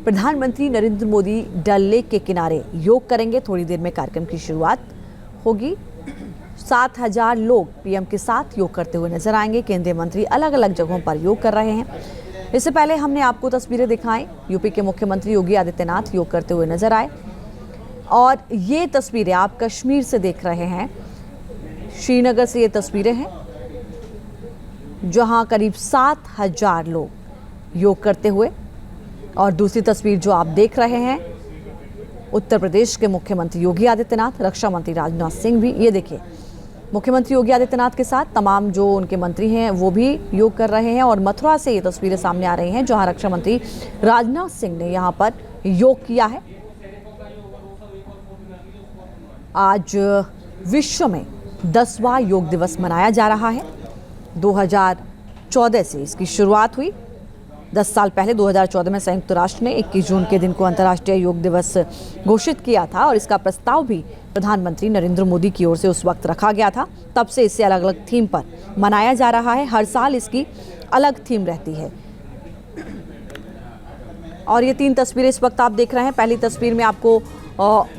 प्रधानमंत्री नरेंद्र मोदी डल लेक के किनारे योग करेंगे। थोड़ी देर में कार्यक्रम की शुरुआत होगी। 7,000 लोग पीएम के साथ योग करते हुए नजर आएंगे। केंद्रीय मंत्री अलग अलग जगहों पर योग कर रहे हैं। इससे पहले हमने आपको तस्वीरें दिखाई। यूपी के मुख्यमंत्री योगी आदित्यनाथ योग करते हुए नजर आए और ये तस्वीरें आप कश्मीर से देख रहे हैं। श्रीनगर से ये तस्वीरें हैं जहां करीब 7,000 लोग योग करते हुए। और दूसरी तस्वीर जो आप देख रहे हैं, उत्तर प्रदेश के मुख्यमंत्री योगी आदित्यनाथ, रक्षा मंत्री राजनाथ सिंह भी, ये देखिए मुख्यमंत्री योगी आदित्यनाथ के साथ तमाम जो उनके मंत्री हैं वो भी योग कर रहे हैं। और मथुरा से ये तस्वीरें सामने आ रही हैं जहां रक्षा मंत्री राजनाथ सिंह ने यहां पर योग किया है। आज विश्व में 10वां योग दिवस मनाया जा रहा है। 2014 से इसकी शुरुआत हुई। 10 साल पहले 2014 में संयुक्त राष्ट्र ने 21 जून के दिन को अंतर्राष्ट्रीय योग दिवस घोषित किया था और इसका प्रस्ताव भी प्रधानमंत्री नरेंद्र मोदी की ओर से उस वक्त रखा गया था। तब से इसे अलग अलग थीम पर मनाया जा रहा है। हर साल इसकी अलग थीम रहती है। और ये 3 तस्वीरें इस वक्त आप देख रहे हैं। पहली तस्वीर में आपको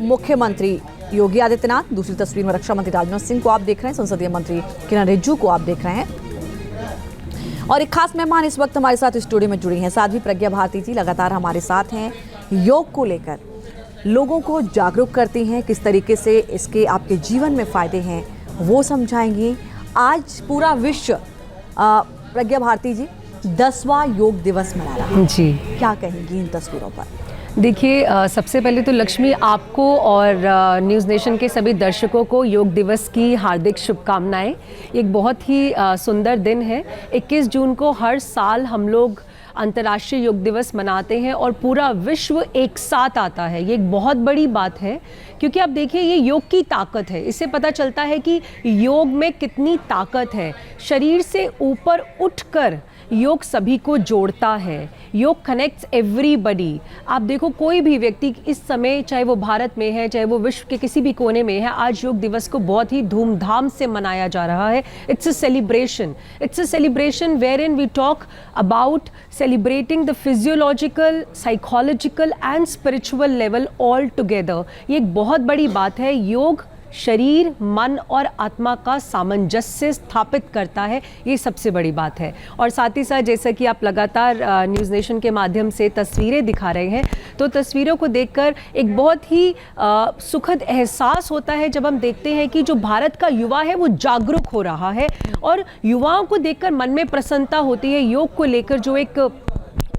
मुख्यमंत्री योगी आदित्यनाथ, दूसरी तस्वीर में रक्षा मंत्री राजनाथ सिंह को आप देख रहे हैं, संसदीय मंत्री किरण रिजिजू को आप देख रहे हैं और एक खास मेहमान इस वक्त हमारे साथ स्टूडियो में जुड़ी हैं। साध्वी प्रज्ञा भारती जी लगातार हमारे साथ हैं। योग को लेकर लोगों को जागरूक करती हैं, किस तरीके से इसके आपके जीवन में फ़ायदे हैं वो समझाएंगी। आज पूरा विश्व प्रज्ञा भारती जी 10वां योग दिवस मना रहा है जी, क्या कहेंगी इन तस्वीरों पर? देखिए, सबसे पहले तो लक्ष्मी, आपको और न्यूज़ नेशन के सभी दर्शकों को योग दिवस की हार्दिक शुभकामनाएं। एक बहुत ही सुंदर दिन है। 21 जून को हर साल हम लोग अंतर्राष्ट्रीय योग दिवस मनाते हैं और पूरा विश्व एक साथ आता है। ये एक बहुत बड़ी बात है क्योंकि आप देखिए ये योग की ताकत है। इससे पता चलता है कि योग में कितनी ताकत है। शरीर से ऊपर उठकर योग सभी को जोड़ता है। योग कनेक्ट्स एवरीबॉडी। आप देखो कोई भी व्यक्ति इस समय, चाहे वो भारत में है, चाहे वो विश्व के किसी भी कोने में है, आज योग दिवस को बहुत ही धूमधाम से मनाया जा रहा है। It's a celebration. It's a celebration wherein we talk about celebrating the physiological, psychological and spiritual level all together. ये एक बहुत बड़ी बात है। योग शरीर, मन और आत्मा का सामंजस्य स्थापित करता है। ये सबसे बड़ी बात है। और साथ ही साथ जैसा कि आप लगातार न्यूज़ नेशन के माध्यम से तस्वीरें दिखा रहे हैं, तो तस्वीरों को देखकर एक बहुत ही सुखद एहसास होता है जब हम देखते हैं कि जो भारत का युवा है वो जागरूक हो रहा है। और युवाओं को देखकर मन में प्रसन्नता होती है। योग को लेकर जो एक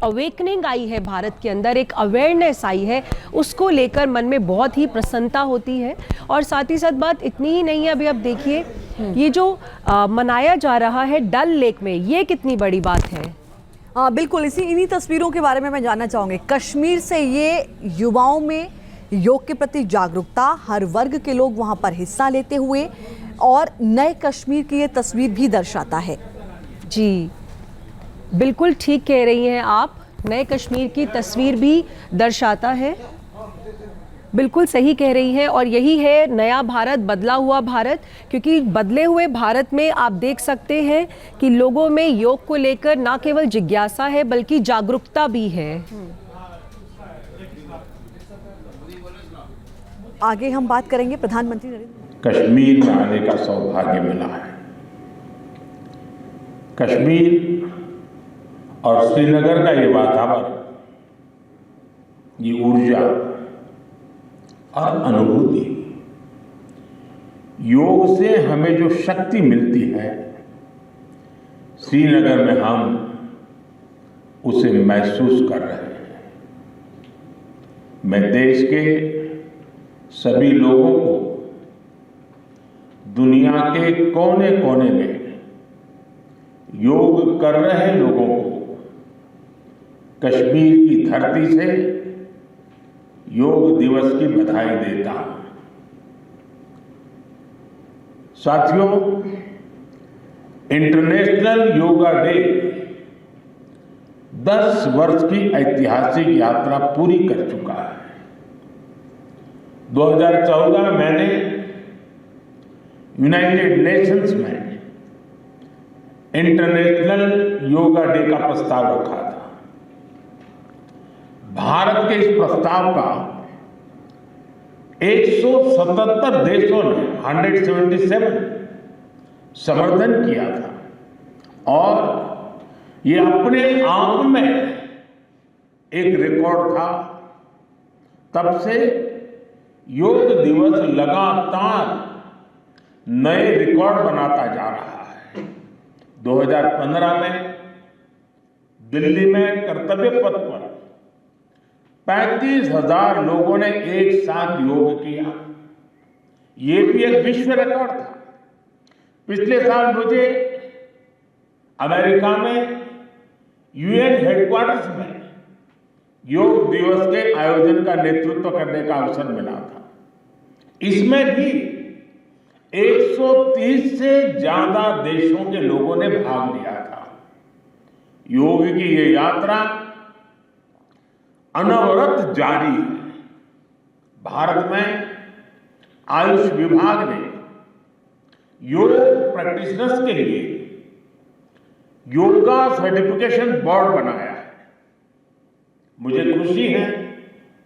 अवेकनिंग आई है भारत के अंदर, एक अवेयरनेस आई है, उसको लेकर मन में बहुत ही प्रसन्नता होती है। और साथ ही साथ बात इतनी ही नहीं है, अभी आप देखिए ये जो मनाया जा रहा है डल लेक में, ये कितनी बड़ी बात है। हाँ बिल्कुल, इन्हीं तस्वीरों के बारे में मैं जानना चाहूँगी। कश्मीर से ये युवाओं में योग के प्रति जागरूकता, हर वर्ग के लोग वहाँ पर हिस्सा लेते हुए, और नए कश्मीर की ये तस्वीर भी दर्शाता है। जी बिल्कुल ठीक कह रही हैं आप। नए कश्मीर की तस्वीर भी दर्शाता है। बिल्कुल सही कह रही हैं। और यही है नया भारत, बदला हुआ भारत। क्योंकि बदले हुए भारत में आप देख सकते हैं कि लोगों में योग को लेकर ना केवल जिज्ञासा है बल्कि जागरूकता भी है। आगे हम बात करेंगे प्रधानमंत्री नरेंद्र। कश्मीर में आने का सौभाग्य मिला है। कश्मीर और श्रीनगर का ये वातावरण, ये ऊर्जा और अनुभूति, योग से हमें जो शक्ति मिलती है, श्रीनगर में हम उसे महसूस कर रहे हैं। मैं देश के सभी लोगों को, दुनिया के कोने कोने में योग कर रहे लोगों को, कश्मीर की धरती से योग दिवस की बधाई देता हूं। साथियों, इंटरनेशनल योगा डे 10 वर्ष की ऐतिहासिक यात्रा पूरी कर चुका है। 2014 में मैंने यूनाइटेड नेशंस में इंटरनेशनल योगा डे का प्रस्ताव रखा था। भारत के इस प्रस्ताव का 177 देशों ने 177 समर्थन किया था और ये अपने आप में एक रिकॉर्ड था। तब से योग दिवस लगातार नए रिकॉर्ड बनाता जा रहा है। 2015 में दिल्ली में कर्तव्य पथ पर 35,000 लोगों ने एक साथ योग किया। ये भी एक विश्व रिकॉर्ड था। पिछले साल मुझे अमेरिका में यूएन हेडक्वार्टर्स में योग दिवस के आयोजन का नेतृत्व करने का अवसर मिला था। इसमें भी 130 से ज्यादा देशों के लोगों ने भाग लिया था। योग की ये यात्रा अनवरत जारी है। भारत में आयुष विभाग ने योग प्रैक्टिशनर्स के लिए योगा सर्टिफिकेशन बोर्ड बनाया है। मुझे खुशी है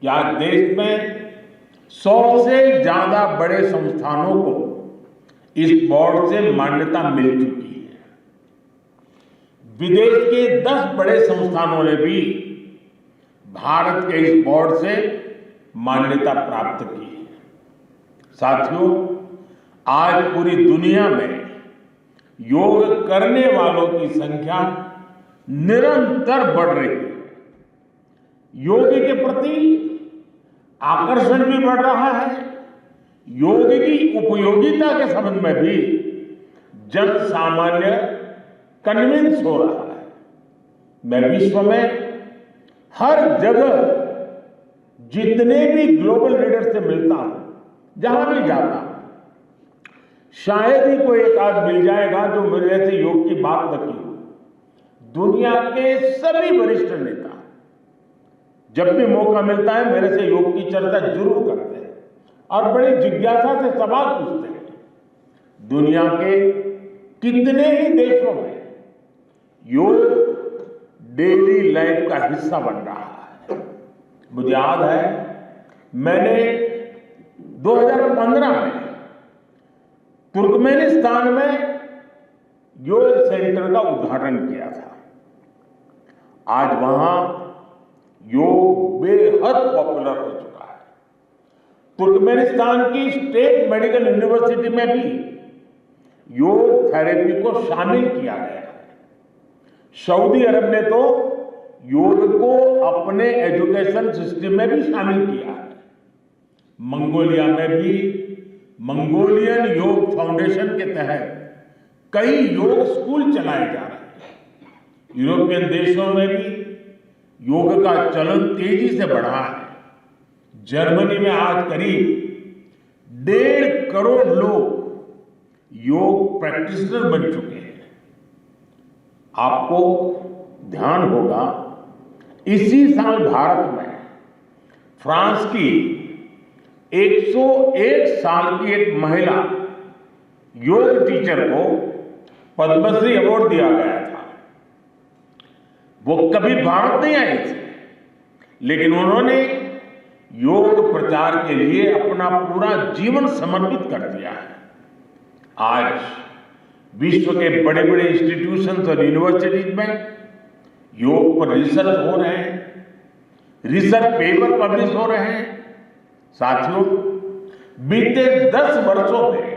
कि आज देश में 100 से ज्यादा बड़े संस्थानों को इस बोर्ड से मान्यता मिल चुकी है। विदेश के 10 बड़े संस्थानों ने भी भारत के इस बोर्ड से मान्यता प्राप्त की है। साथियों, आज पूरी दुनिया में योग करने वालों की संख्या निरंतर बढ़ रही है। योग के प्रति आकर्षण भी बढ़ रहा है। योग की उपयोगिता के संबंध में भी जन सामान्य कन्विंस हो रहा है। मैं विश्व में हर जगह जितने भी ग्लोबल लीडर से मिलता हूं, जहां भी जाता हूं, शायद ही कोई एक आध मिल जाएगा जो मेरे से योग की बात न की हो। दुनिया के सभी वरिष्ठ नेता जब भी मौका मिलता है मेरे से योग की चर्चा जरूर करते हैं और बड़ी जिज्ञासा से सवाल पूछते हैं। दुनिया के कितने ही देशों में योग डेली लाइफ का हिस्सा बन रहा है। मुझे याद है मैंने 2015 में तुर्कमेनिस्तान में योग सेंटर का उद्घाटन किया था। आज वहां योग बेहद पॉपुलर हो चुका है। तुर्कमेनिस्तान की स्टेट मेडिकल यूनिवर्सिटी में भी योग थेरेपी को शामिल किया गया है। सऊदी अरब ने तो योग को अपने एजुकेशन सिस्टम में भी शामिल किया है। मंगोलिया में भी मंगोलियन योग फाउंडेशन के तहत कई योग स्कूल चलाए जा रहे हैं। यूरोपियन देशों में भी योग का चलन तेजी से बढ़ा है। जर्मनी में आज करीब 1.5 करोड़ लोग योग प्रैक्टिशनर बन चुके हैं। आपको ध्यान होगा इसी साल भारत में फ्रांस की 101 साल की एक महिला योग टीचर को पद्मश्री अवार्ड दिया गया था। वो कभी भारत नहीं आई थी, लेकिन उन्होंने योग प्रचार के लिए अपना पूरा जीवन समर्पित कर दिया है। आज विश्व के बड़े बड़े इंस्टीट्यूशंस और यूनिवर्सिटीज में योग पर रिसर्च हो रहे हैं, रिसर्च पेपर पब्लिश हो रहे हैं। साथियों, बीते 10 वर्षों में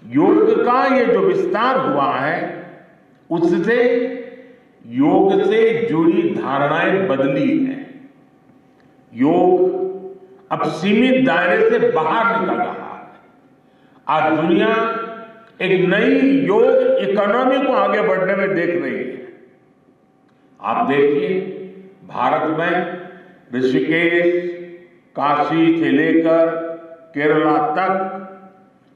योग का ये जो विस्तार हुआ है, उससे योग से जुड़ी धारणाएं बदली हैं। योग अब सीमित दायरे से बाहर निकल रहा है। आज दुनिया एक नई योग इकोनॉमी को आगे बढ़ने में देख रही है। आप देखिए, भारत में ऋषिकेश, काशी से लेकर केरला तक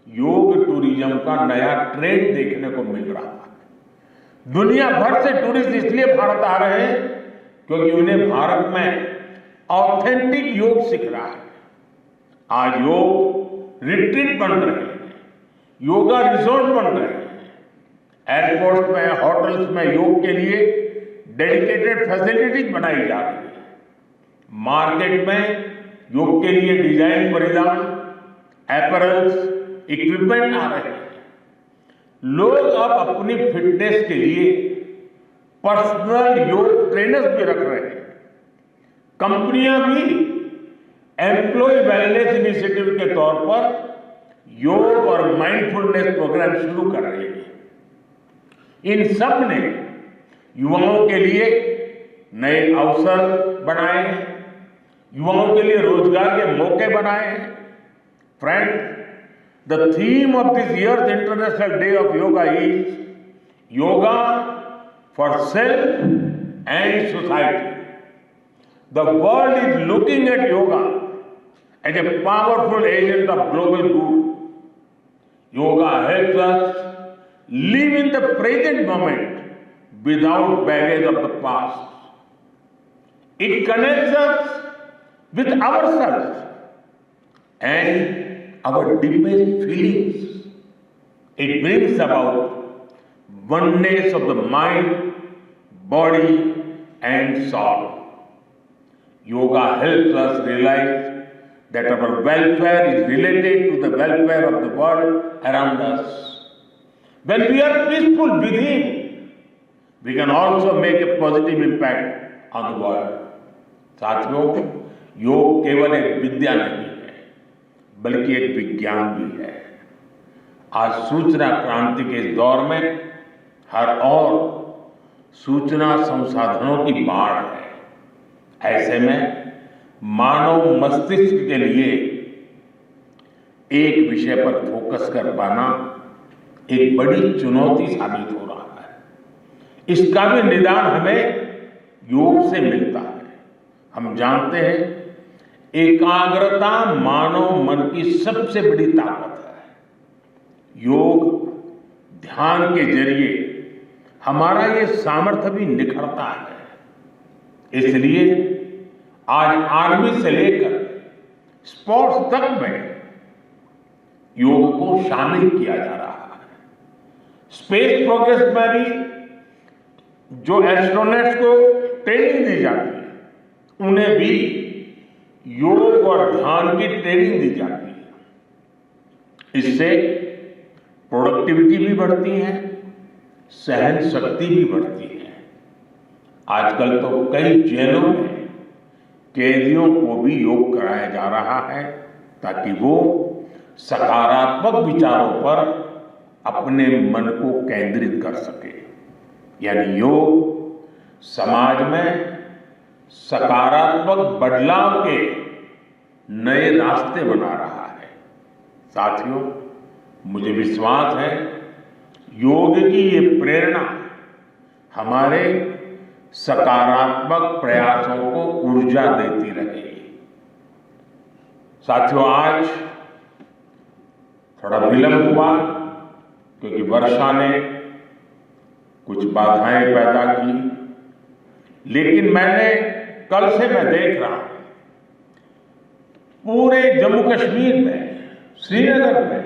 योग टूरिज्म का नया ट्रेंड देखने को मिल रहा है। दुनिया भर से टूरिस्ट इसलिए भारत आ रहे हैं क्योंकि उन्हें भारत में ऑथेंटिक योग सीख रहा है। आज योग रिट्रीट बन रहे हैं, योगा रिसोर्ट बन रहे हैं। एयरपोर्ट में, होटल्स में योग के लिए डेडिकेटेड फैसिलिटीज बनाई जा रही है। मार्केट में योग के लिए डिजाइन परिधान, अपैरल्स, इक्विपमेंट आ रहे हैं। लोग अब अपनी फिटनेस के लिए पर्सनल योग ट्रेनर्स भी रख रहे हैं। कंपनियां भी एम्प्लॉय वेलनेस इनिशिएटिव के तौर पर योग और माइंडफुलनेस प्रोग्राम शुरू कर रही है। इन सब ने युवाओं के लिए नए अवसर बनाए हैं, युवाओं के लिए रोजगार के मौके बनाए हैं। Friend, the theme of this year's International Day of Yoga is yoga for self and society. The world is looking at yoga as a powerful agent of global good. Yoga helps us live in the present moment without baggage of the past. It connects us with ourselves and our deepest feelings. It brings about oneness of the mind, body and soul. Yoga helps us realize that our welfare is related to the welfare of the world around us. When we are peaceful within, we can also make a positive impact on the world. साथियों, योग केवल एक विद्या नहीं है, बल्कि एक विज्ञान भी है। आज सूचना क्रांति के इस दौर में हर ओर सूचना संसाधनों की बाढ़ है। ऐसे में मानव मस्तिष्क के लिए एक विषय पर फोकस कर पाना एक बड़ी चुनौती साबित हो रहा है। इसका भी निदान हमें योग से मिलता है। हम जानते हैं एकाग्रता मानव मन की सबसे बड़ी ताकत है। योग ध्यान के जरिए हमारा ये सामर्थ्य भी निखरता है। इसलिए आज आर्मी से लेकर स्पोर्ट्स तक में योग को शामिल किया जा रहा है। स्पेस प्रोग्रेस में भी जो एस्ट्रोनॉट्स को ट्रेनिंग दी जाती है, उन्हें भी योग और ध्यान की ट्रेनिंग दी जाती है। इससे प्रोडक्टिविटी भी बढ़ती है, सहन शक्ति भी बढ़ती है। आजकल तो कई जेलों में कैदियों को भी योग कराया जा रहा है ताकि वो सकारात्मक विचारों पर अपने मन को केंद्रित कर सके। यानी योग समाज में सकारात्मक बदलाव के नए रास्ते बना रहा है। साथियों, मुझे विश्वास है योग की ये प्रेरणा हमारे सकारात्मक प्रयासों को ऊर्जा देती रहेगी। साथियों, आज थोड़ा विलंब हुआ क्योंकि वर्षा ने कुछ बाधाएं पैदा की, लेकिन कल से मैं देख रहा हूं पूरे जम्मू कश्मीर में, श्रीनगर में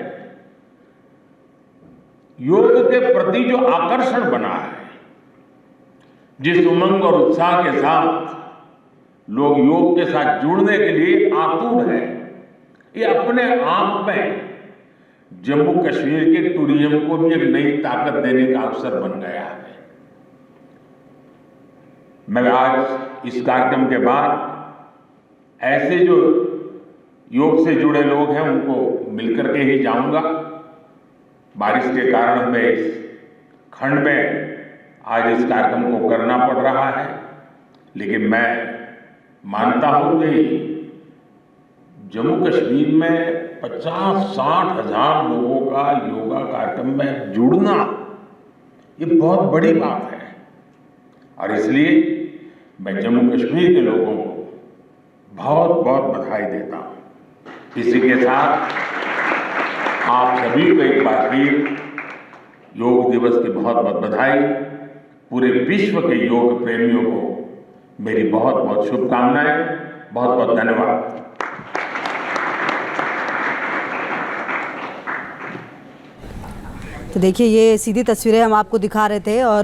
योग के प्रति जो आकर्षण बना है, जिस उमंग और उत्साह के साथ लोग योग के साथ जुड़ने के लिए आतुर हैं, ये अपने आप में जम्मू कश्मीर के टूरिज्म को भी एक नई ताकत देने का अवसर बन गया है। मैं आज इस कार्यक्रम के बाद ऐसे जो योग से जुड़े लोग हैं उनको मिलकर के ही जाऊंगा। बारिश के कारण हमें इस खंड में आज इस कार्यक्रम को करना पड़ रहा है, लेकिन मैं मानता हूं कि जम्मू कश्मीर में 50-60 हजार लोगों का योगा कार्यक्रम में जुड़ना ये बहुत बड़ी बात है। और इसलिए मैं जम्मू कश्मीर के लोगों को बहुत बहुत बधाई देता हूं। इसी के साथ आप सभी को एक बार फिर योग दिवस की बहुत बहुत बधाई। पूरे विश्व के योग प्रेमियों को मेरी बहुत बहुत शुभकामनाएं। बहुत बहुत धन्यवाद। तो देखिए, ये सीधी तस्वीरें हम आपको दिखा रहे थे और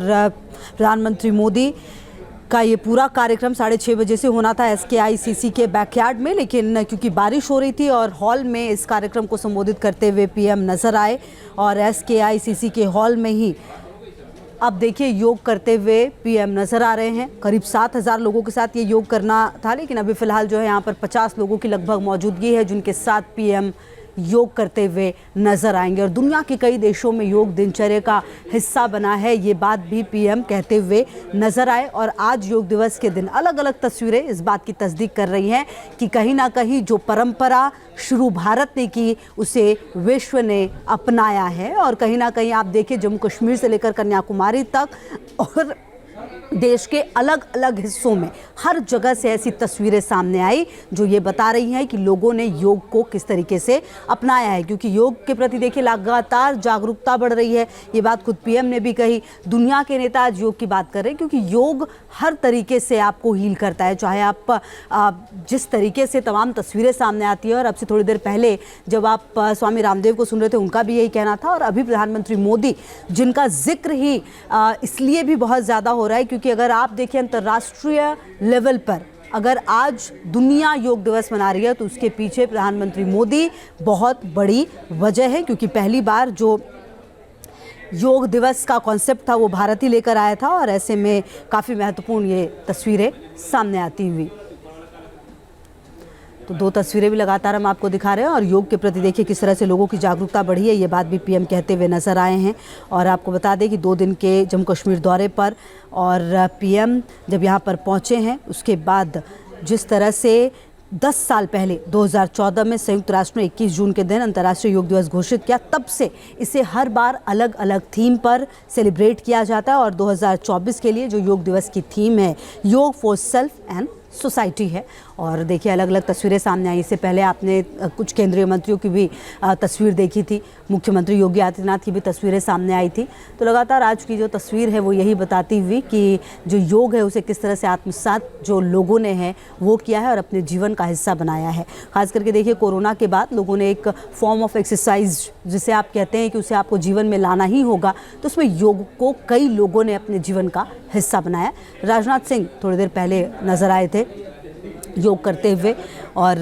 प्रधानमंत्री मोदी का ये पूरा कार्यक्रम 6:30 बजे से होना था SKICC के बैकयार्ड में, लेकिन क्योंकि बारिश हो रही थी और हॉल में इस कार्यक्रम को संबोधित करते हुए PM नजर आए और SKICC के हॉल में ही अब देखिए योग करते हुए PM नजर आ रहे हैं। करीब 7,000 लोगों के साथ ये योग करना था, लेकिन अभी फिलहाल जो है यहाँ पर 50 लोगों की लगभग मौजूदगी है जिनके साथ PM योग करते हुए नजर आएंगे। और दुनिया के कई देशों में योग दिनचर्या का हिस्सा बना है, ये बात भी PM कहते हुए नजर आए। और आज योग दिवस के दिन अलग अलग तस्वीरें इस बात की तस्दीक कर रही हैं कि कहीं ना कहीं जो परंपरा शुरू भारत ने की उसे विश्व ने अपनाया है। और कहीं ना कहीं आप देखिए जम्मू कश्मीर से लेकर कन्याकुमारी तक और देश के अलग अलग हिस्सों में हर जगह से ऐसी तस्वीरें सामने आई जो ये बता रही हैं कि लोगों ने योग को किस तरीके से अपनाया है। क्योंकि योग के प्रति देखिए लगातार जागरूकता बढ़ रही है, ये बात खुद PM ने भी कही। दुनिया के नेता आज योग की बात कर रहे हैं क्योंकि योग हर तरीके से आपको हील करता है। चाहे आप जिस तरीके से तमाम तस्वीरें सामने आती है, और अब से थोड़ी देर पहले जब आप स्वामी रामदेव को सुन रहे थे उनका भी यही कहना था। और अभी प्रधानमंत्री मोदी जिनका जिक्र ही इसलिए भी बहुत ज़्यादा हो रहा है क्योंकि अगर आप देखें अंतर्राष्ट्रीय लेवल पर अगर आज दुनिया योग दिवस मना रही है तो उसके पीछे प्रधानमंत्री मोदी बहुत बड़ी वजह है। क्योंकि पहली बार जो योग दिवस का कॉन्सेप्ट था वो भारत ही लेकर आया था और ऐसे में काफ़ी महत्वपूर्ण ये तस्वीरें सामने आती हुई। तो 2 तस्वीरें भी लगातार हम आपको दिखा रहे हैं और योग के प्रति देखिए किस तरह से लोगों की जागरूकता बढ़ी है, ये बात भी PM कहते हुए नजर आए हैं। और आपको बता दें कि 2 दिन के जम्मू कश्मीर दौरे पर और PM जब यहाँ पर पहुँचे हैं उसके बाद जिस तरह से 10 साल पहले 2014 में संयुक्त राष्ट्र ने 21 जून के दिन अंतर्राष्ट्रीय योग दिवस घोषित किया, तब से इसे हर बार अलग अलग थीम पर सेलिब्रेट किया जाता है। और 2024 के लिए जो योग दिवस की थीम है योग फॉर सेल्फ एंड सोसाइटी है। और देखिए अलग अलग तस्वीरें सामने आई। इससे पहले आपने कुछ केंद्रीय मंत्रियों की भी तस्वीर देखी थी, मुख्यमंत्री योगी आदित्यनाथ की भी तस्वीरें सामने आई थी। तो लगातार आज की जो तस्वीर है वो यही बताती हुई कि जो योग है उसे किस तरह से आत्मसात जो लोगों ने है वो किया है और अपने जीवन का हिस्सा बनाया है। खास करके देखिए कोरोना के बाद लोगों ने एक फॉर्म ऑफ एक्सरसाइज जिसे आप कहते हैं कि उसे आपको जीवन में लाना ही होगा, तो उसमें योग को कई लोगों ने अपने जीवन का हिस्सा बनाया। राजनाथ सिंह थोड़ी देर पहले नजर आए थे योग करते हुए और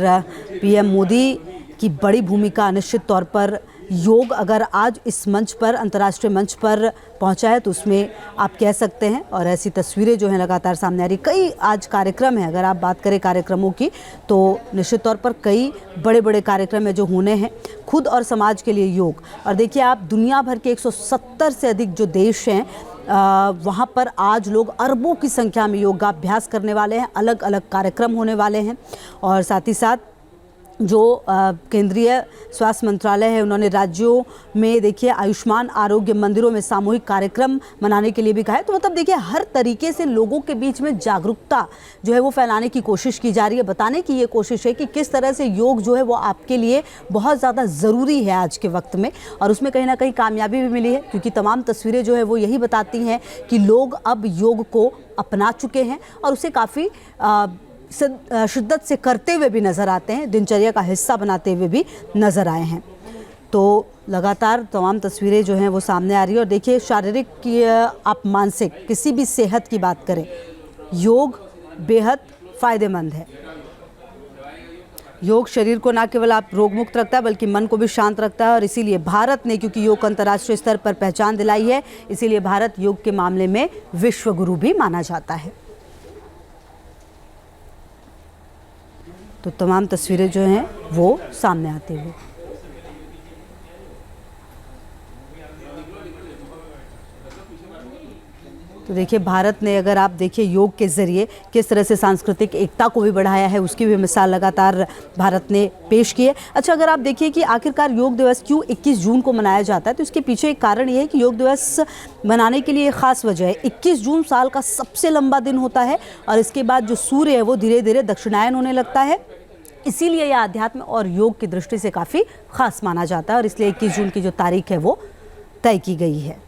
PM मोदी की बड़ी भूमिका निश्चित तौर पर योग अगर आज इस मंच पर अंतर्राष्ट्रीय मंच पर पहुंचा है तो उसमें आप कह सकते हैं। और ऐसी तस्वीरें जो हैं लगातार सामने आ रही। कई आज कार्यक्रम हैं, अगर आप बात करें कार्यक्रमों की तो निश्चित तौर पर कई बड़े बड़े कार्यक्रम है जो होने हैं खुद और समाज के लिए योग। और देखिए आप दुनिया भर के 170 से अधिक जो देश हैं वहाँ पर आज लोग अरबों की संख्या में योगाभ्यास करने वाले हैं, अलग अलग कार्यक्रम होने वाले हैं। और साथ ही साथ जो केंद्रीय स्वास्थ्य मंत्रालय है उन्होंने राज्यों में देखिए आयुष्मान आरोग्य मंदिरों में सामूहिक कार्यक्रम मनाने के लिए भी कहा है। तो मतलब देखिए हर तरीके से लोगों के बीच में जागरूकता जो है वो फैलाने की कोशिश की जा रही है, बताने की ये कोशिश है कि किस तरह से योग जो है वो आपके लिए बहुत ज़्यादा ज़रूरी है आज के वक्त में। और उसमें कहीं ना कहीं कामयाबी भी मिली है क्योंकि तमाम तस्वीरें जो है वो यही बताती हैं कि लोग अब योग को अपना चुके हैं और उसे काफ़ी शिद्दत से करते हुए भी नज़र आते हैं, दिनचर्या का हिस्सा बनाते हुए भी नज़र आए हैं। तो लगातार तमाम तस्वीरें जो हैं वो सामने आ रही है। और देखिए शारीरिक की आप मानसिक किसी भी सेहत की बात करें, योग बेहद फ़ायदेमंद है। योग शरीर को न केवल आप रोग मुक्त रखता है बल्कि मन को भी शांत रखता है। और इसीलिए भारत ने क्योंकि योग अंतर्राष्ट्रीय स्तर पर पहचान दिलाई है, इसीलिए भारत योग के मामले में विश्व गुरु भी माना जाता है। तो तमाम तस्वीरें जो हैं वो सामने आती हुई। तो देखिए भारत ने अगर आप देखिए योग के ज़रिए किस तरह से सांस्कृतिक एकता को भी बढ़ाया है उसकी भी मिसाल लगातार भारत ने पेश की है। अच्छा अगर आप देखिए कि आखिरकार योग दिवस क्यों 21 जून को मनाया जाता है तो इसके पीछे एक कारण ये है कि योग दिवस मनाने के लिए एक ख़ास वजह है। 21 जून साल का सबसे लंबा दिन होता है और इसके बाद जो सूर्य है वो धीरे धीरे दक्षिणायन होने लगता है, इसीलिए यह अध्यात्म और योग की दृष्टि से काफ़ी खास माना जाता है और इसलिए 21 जून की जो तारीख है वो तय की गई है।